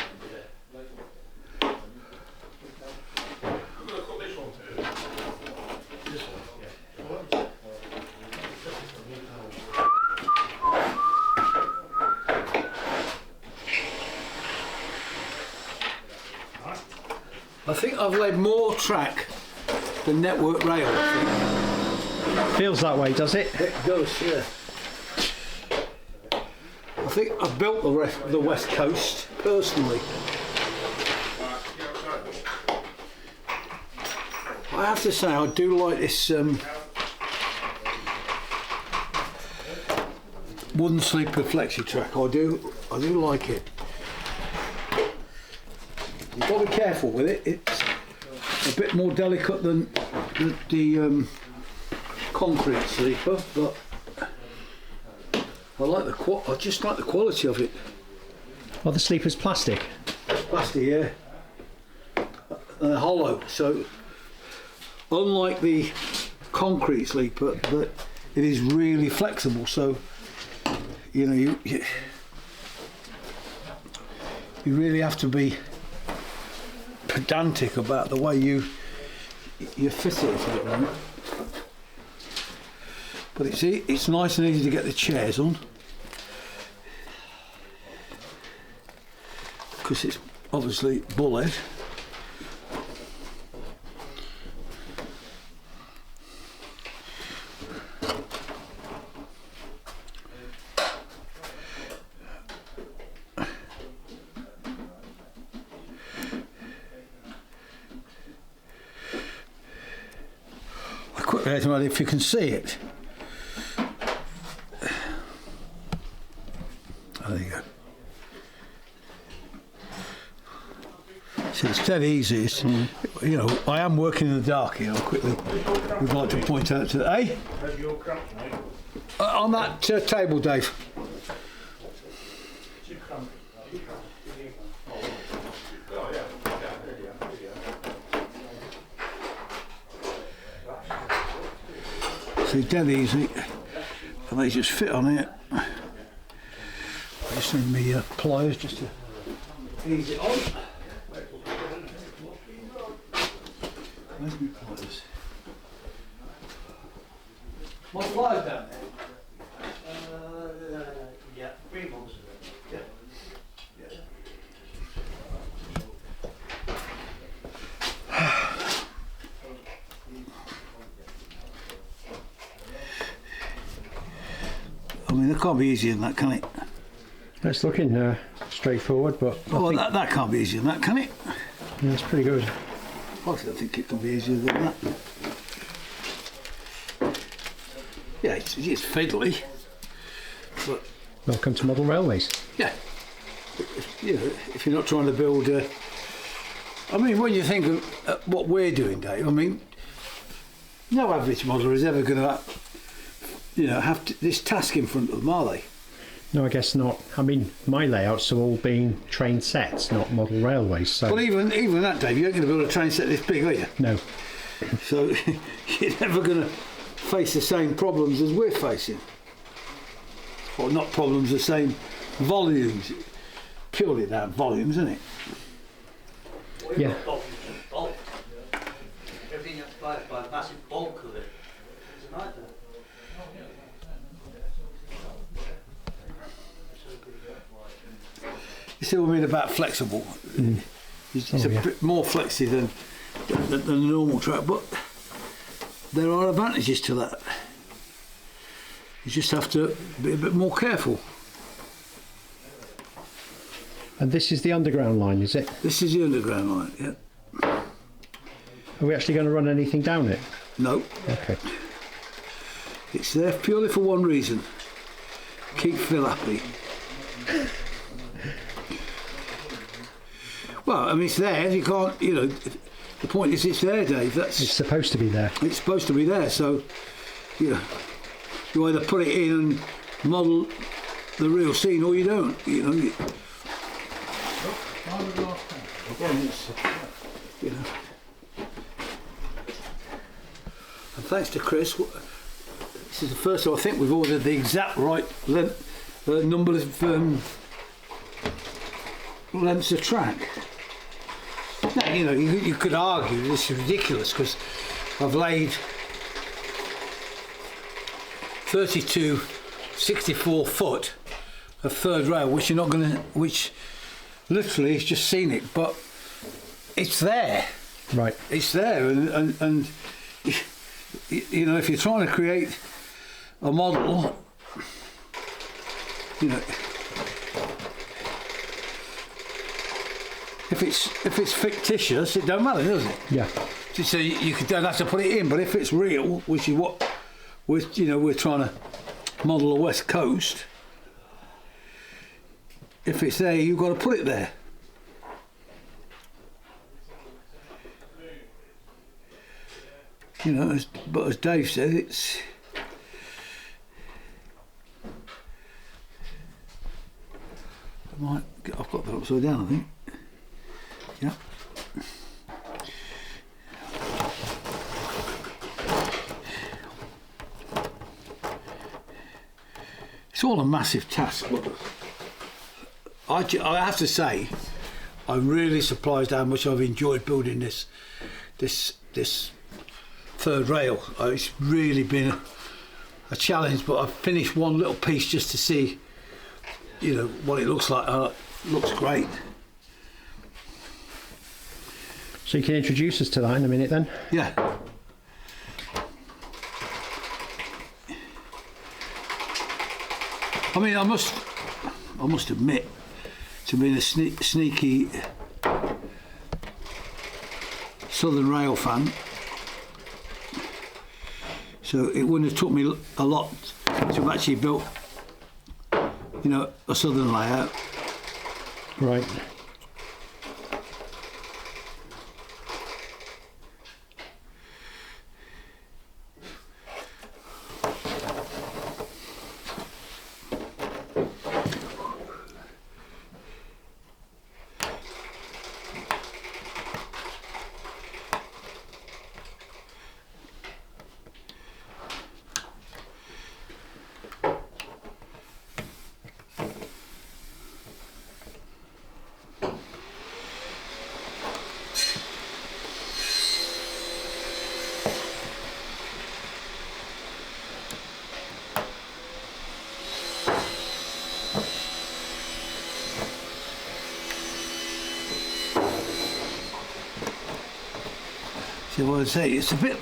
I'm going to cut this one too. This one? Yeah. I think I've laid more track than network rail. Feels that way, does it? It does, yeah. I think I've built the West Coast personally. I have to say I do like this wooden sleeper flexi track. I do like it. You've got to be careful with it. It's a bit more delicate than the concrete sleeper, but I just like the quality of it. Well, the sleeper's plastic. Plastic, yeah. They're hollow, so unlike the concrete sleeper, that it is really flexible. So you know you really have to be pedantic about the way you fit it, if you know. But it's nice and easy to get the chairs on, because it's obviously bullet. If you can see it. There you go. See, it's dead easy. It's, you know, I am working in the dark here. I quickly would like to point out to on that table, Dave. See, dead easy, and they just fit on it. I just need me pliers just to ease it on. Where's my pliers? My pliers down there? Yeah, 3 months. Yeah. I mean, it can't be easier than that, can it? It's looking straightforward, but that can't be easier than that, can it? Yeah, it's pretty good. I don't think it can be easier than that. Yeah, it's fiddly, but Welcome to model railways. yeah, you know, if you're not trying to build. I mean, when you think of what we're doing, Dave, I mean, no average modeller is ever going to, have this task in front of them, are they? No, I guess not. I mean, my layouts have all been train sets, not model railways. So. Well, even that, Dave, you ain't going to build a train set this big, are you? No. So you're never going to face the same problems as we're facing. Or not problems, the same volumes. Purely down volumes, isn't it? Yeah. Everything you have to buy a massive bulk of it. It's a nightmare. You see what I mean about flexible? It's a bit more flexy than the normal track, but there are advantages to that. You just have to be a bit more careful. And this is the underground line, is it? This is the underground line, yeah. Are we actually going to run anything down it? No. Okay. It's there purely for one reason. Keep Phil happy. Well, I mean, it's there. You can't, the point is it's there, Dave. It's supposed to be there. It's supposed to be there, so, you either put it in and model the real scene or you don't, And thanks to Chris, this is the first time I think we've ordered the exact right number of lengths of track. Now, you could argue this is ridiculous because I've laid 32 64 foot of third rail, which you're not going to, which literally is just scenic, but it's there. Right. It's there, and if you're trying to create a model, if it's fictitious, it don't matter, does it? Yeah. So you don't have to put it in, but if it's real, which is what we're trying to model the West Coast, if it's there, you've got to put it there. You know, but as Dave said, it's... I've got that upside down, I think. Yeah. It's all a massive task, but I have to say, I'm really surprised how much I've enjoyed building this third rail. It's really been a challenge, but I've finished one little piece just to see, you know, what it looks like. It looks great. So you can introduce us to that in a minute then? Yeah. I mean, I must admit to being a sneaky Southern Rail fan. So it wouldn't have took me a lot to have actually built, you know, a Southern layout. Right. So what I say, it's a bit.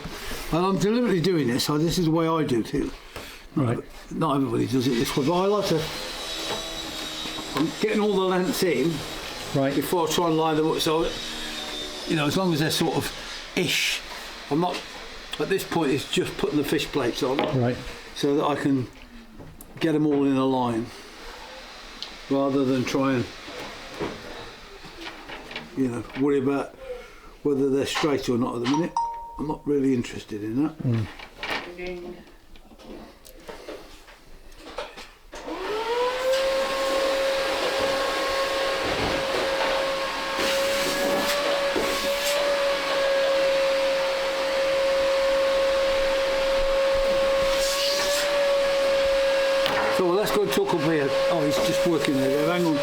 Well, I'm deliberately doing this, so this is the way I do it. Right. Not everybody does it this way, but I like to. I'm getting all the lengths in Right. before I try and line them up. So, you know, as long as they're sort of ish, I'm not. At this point, it's just putting the fish plates on, Right. so that I can get them all in a line, rather than try and, you know, worry about whether they're straight or not at the minute. I'm not really interested in that. So well, let's go and talk up here. Oh, he's just working there. Hang on.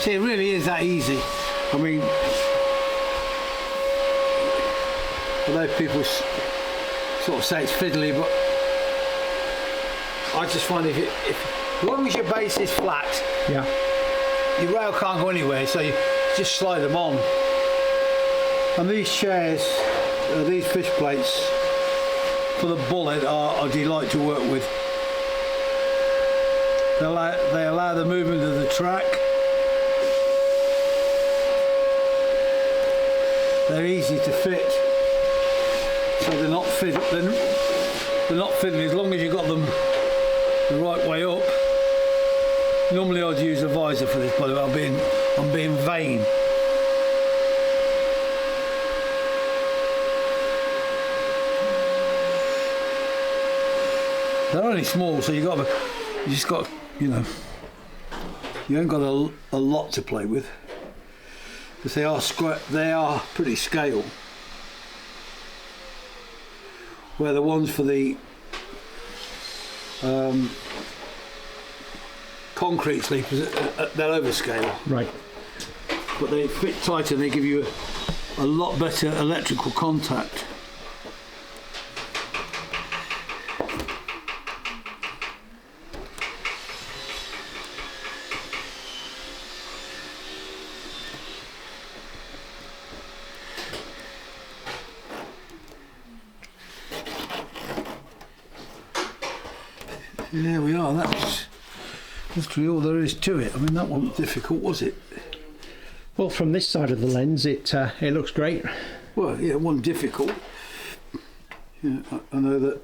See, it really is that easy. I mean, although people sort of say it's fiddly, but I just find if as long as your base is flat, Yeah. your rail can't go anywhere, so you just slide them on. And these chairs, these fish plates for the bullet are a delight to work with. They allow the movement of the track. They're easy to fit, so they're not fiddly as long as you've got them the right way up. Normally I'd use a visor for this, by the way. I'm being vain. They're only small, so you just got, you know, you ain't got a lot to play with. Because they are pretty scale. Where the ones for the concrete sleepers, they're overscale. Right. But they fit tighter, they give you a lot better electrical contact. there we are. That's really all there is to it. I mean, that wasn't difficult, was it? Well, from this side of the lens, it looks great. Well, yeah, it wasn't difficult. Yeah, I know that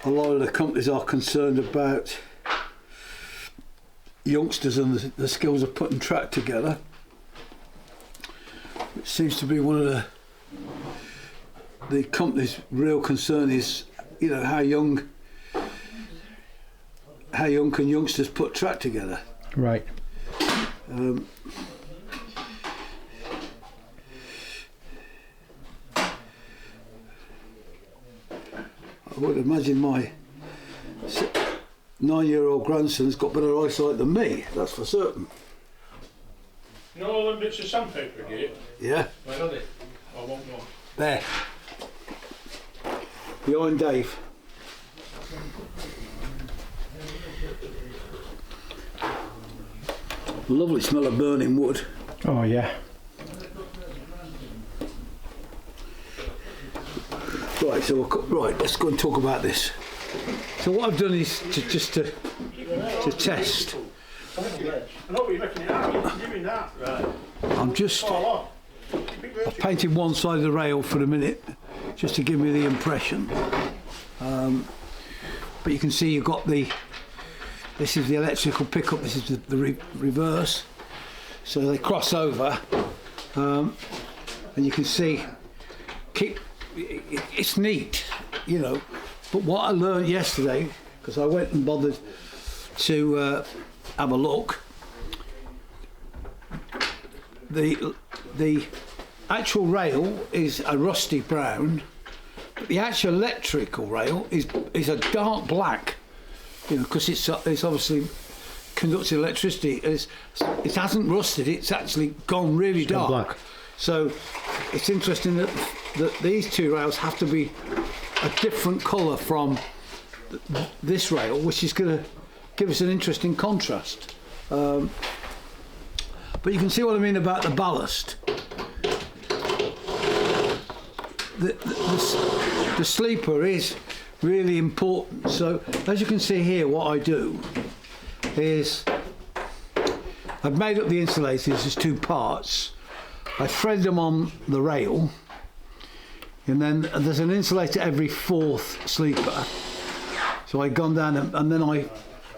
a lot of the companies are concerned about youngsters and the skills of putting track together. It seems to be one of the company's real concern is, you know, how young can youngsters put track together. Right. I would imagine my 9-year-old grandson's got better eyesight than me, that's for certain. You know all them bits of sandpaper here? Yeah. Where are they? I want one. There. Behind Dave. Lovely smell of burning wood. Oh, yeah. Right, so let's go and talk about this. So what I've done is to test. I've painted one side of the rail for a minute, just to give me the impression. But you can see you've got this is the electrical pickup, this is the reverse. So they cross over, and you can see, it's neat, you know. But what I learned yesterday, because I went and bothered to have a look, the actual rail is a rusty brown, but the actual electrical rail is a dark black, you know, because it's obviously conducting electricity. It hasn't rusted, it's actually gone really dark. Black. So it's interesting that these two rails have to be a different colour from this rail, which is going to give us an interesting contrast. But you can see what I mean about the ballast. The sleeper is really important. So as you can see here, what I do is I've made up the insulators as two parts. I thread them on the rail, and then there's an insulator every fourth sleeper. So I've gone down and then I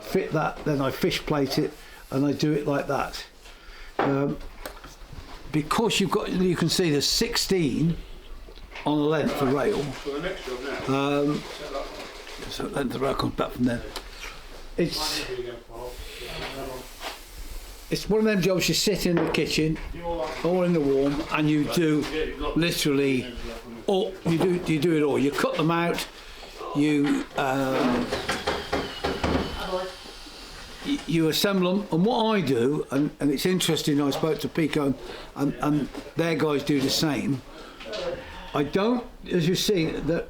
fit that, then I fish plate it, and I do it like that. Because you can see there's 16 on the length of rail. So length of rail comes back from there. It's one of them jobs you sit in the kitchen or in the warm and you do literally, or you do it all. You cut them out, you assemble them, and what I do, and it's interesting, I spoke to Pico and their guys do the same. I don't, as you see, the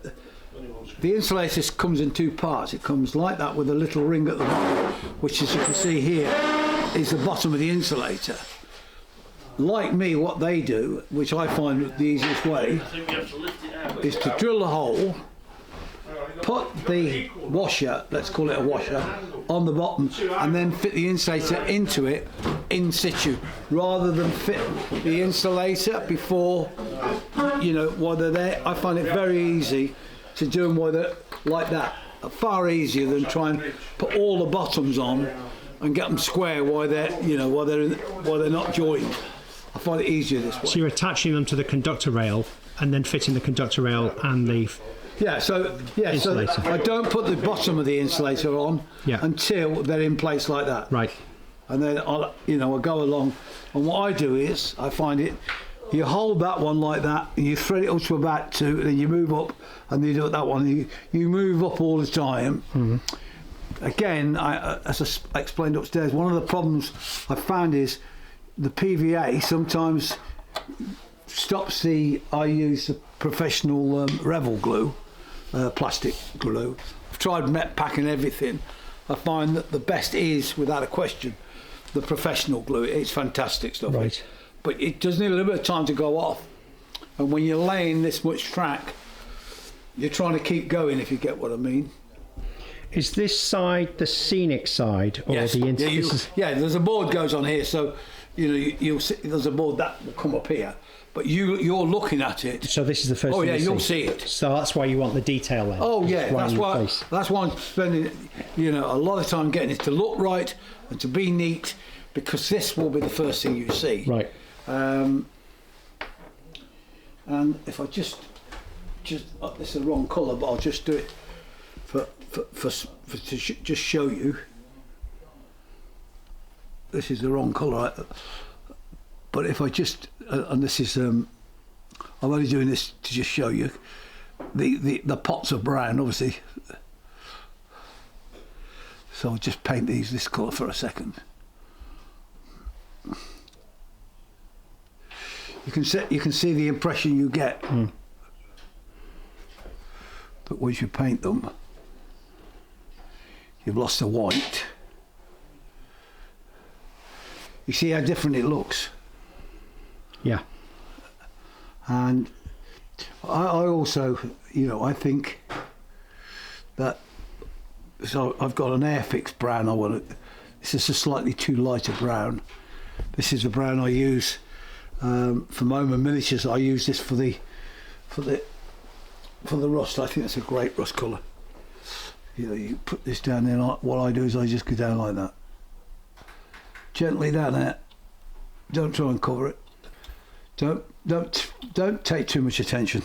insulator comes in two parts. It comes like that with a little ring at the bottom, which, as you can see here, is the bottom of the insulator. Like me, what they do, which I find the easiest way, is to drill a hole, put the washer, let's call it a washer, on the bottom, and then fit the insulator into it in situ, rather than fit the insulator before, you know, while they're there. I find it very easy to do them while they're like that. Far easier than try and put all the bottoms on and get them square while they're, you know, while they're not joined. I find it easier this way. So you're attaching them to the conductor rail and then fitting the conductor rail and the so insulator. I don't put the bottom of the insulator on until they're in place like that. Right. And then I'll go along, and what I do is I find it. You hold that one like that, and you thread it up to about 2, and then you move up, and you do that one. And you move up all the time. Mm-hmm. Again, as I explained upstairs, one of the problems I found is the PVA sometimes stops I use a professional Revel glue, plastic glue. I've tried Met Pack and everything. I find that the best is, without a question, the professional glue. It's fantastic stuff. Right. But it does need a little bit of time to go off. And when you're laying this much track, you're trying to keep going, if you get what I mean. Is this side the scenic side, or Yes. the Yeah, there's a board goes on here, so you'll see there's a board that will come up here, but you're looking at it. So this is the first. Oh thing yeah, you you'll see it. So that's why you want the detail then. Oh yeah, Right that's in your why. face. That's why I'm spending a lot of time getting it to look right and to be neat, because this will be the first thing you see. Right. And if I just this is the wrong colour, but I'll just do it just show you. This is the wrong colour, but if I just and this is I'm only doing this to just show you. The pots are brown, obviously, so I'll just paint these this colour for a second. You can see the impression you get, but once you paint them, you've lost the white. You see how different it looks. Yeah. And I also, I think that, so I've got an Airfix brown. This is a slightly too light a brown. This is the brown I use for Waterman miniatures. I use this for the rust. I think that's a great rust colour. You put this down there. What I do is I just go down like that, gently down there. Don't try and cover it. Don't take too much attention.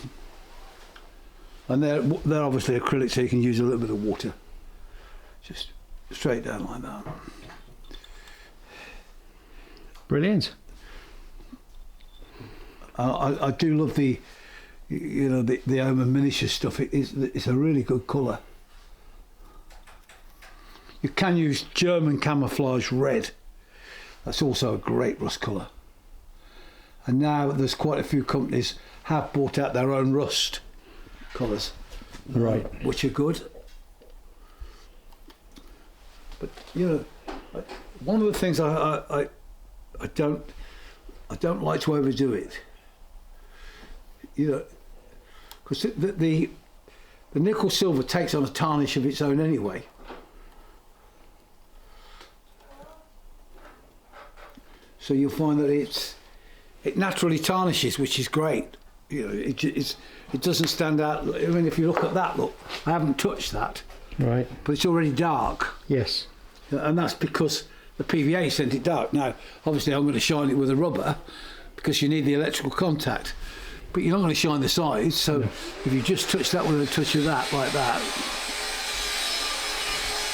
And they're obviously acrylic, so you can use a little bit of water. Just straight down like that. Brilliant. I do love the Waterman miniature stuff. It's a really good colour. You can use German camouflage red. That's also a great rust colour. And now there's quite a few companies have brought out their own rust colours, right, which are good. But one of the things I don't like to overdo it. Because the nickel silver takes on a tarnish of its own anyway. So you'll find that it naturally tarnishes, which is great. It doesn't stand out. I mean, if you look at that, look, I haven't touched that. Right. But it's already dark. Yes. And that's because the PVA sent it dark. Now, obviously, I'm going to shine it with a rubber because you need the electrical contact. But you're not going to shine the sides. So if you just touch that with a touch of that, like that,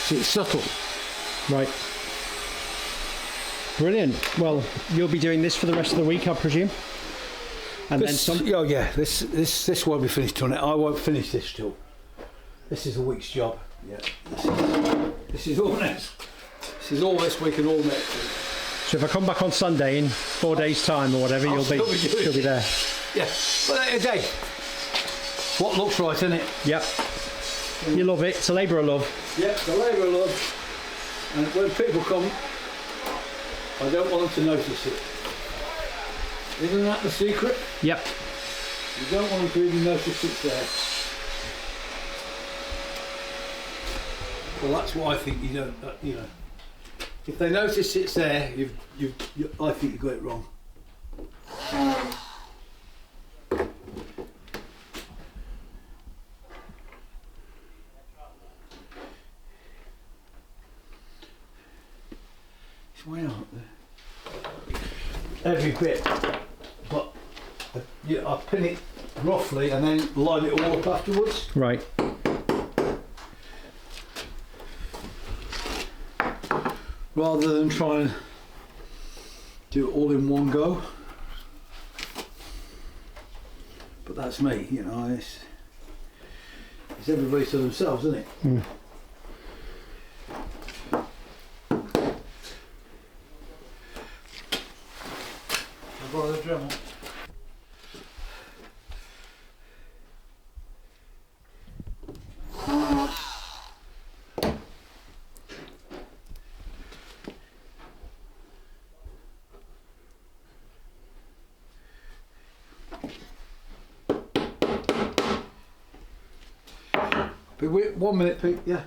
see, it's subtle. Right. Brilliant. Well, you'll be doing this for the rest of the week, I presume. And then some. Oh yeah, this won't be finished till I won't finish this till. This is a week's job. Yeah. This is all next. This is all this week and all next week. So if I come back on Sunday in 4 days' time or whatever, you'll be there. Yeah. But again, what looks right, isn't it? Yep. You love it. It's a labour of love. Yep, the labour of love. And when people come, I don't want them to notice it. Isn't that the secret? Yep. You don't want them to even notice it's there. Well, that's what I think. You don't. If they notice it's there, I think you got it wrong. It's way out there. Every bit, but I pin it roughly and then line it all up afterwards. Right. Rather than try and do it all in one go. But that's me, it's everybody to themselves, isn't it? Mm. I'll borrow the Dremel. Wait 1 minute, Pete. Yeah.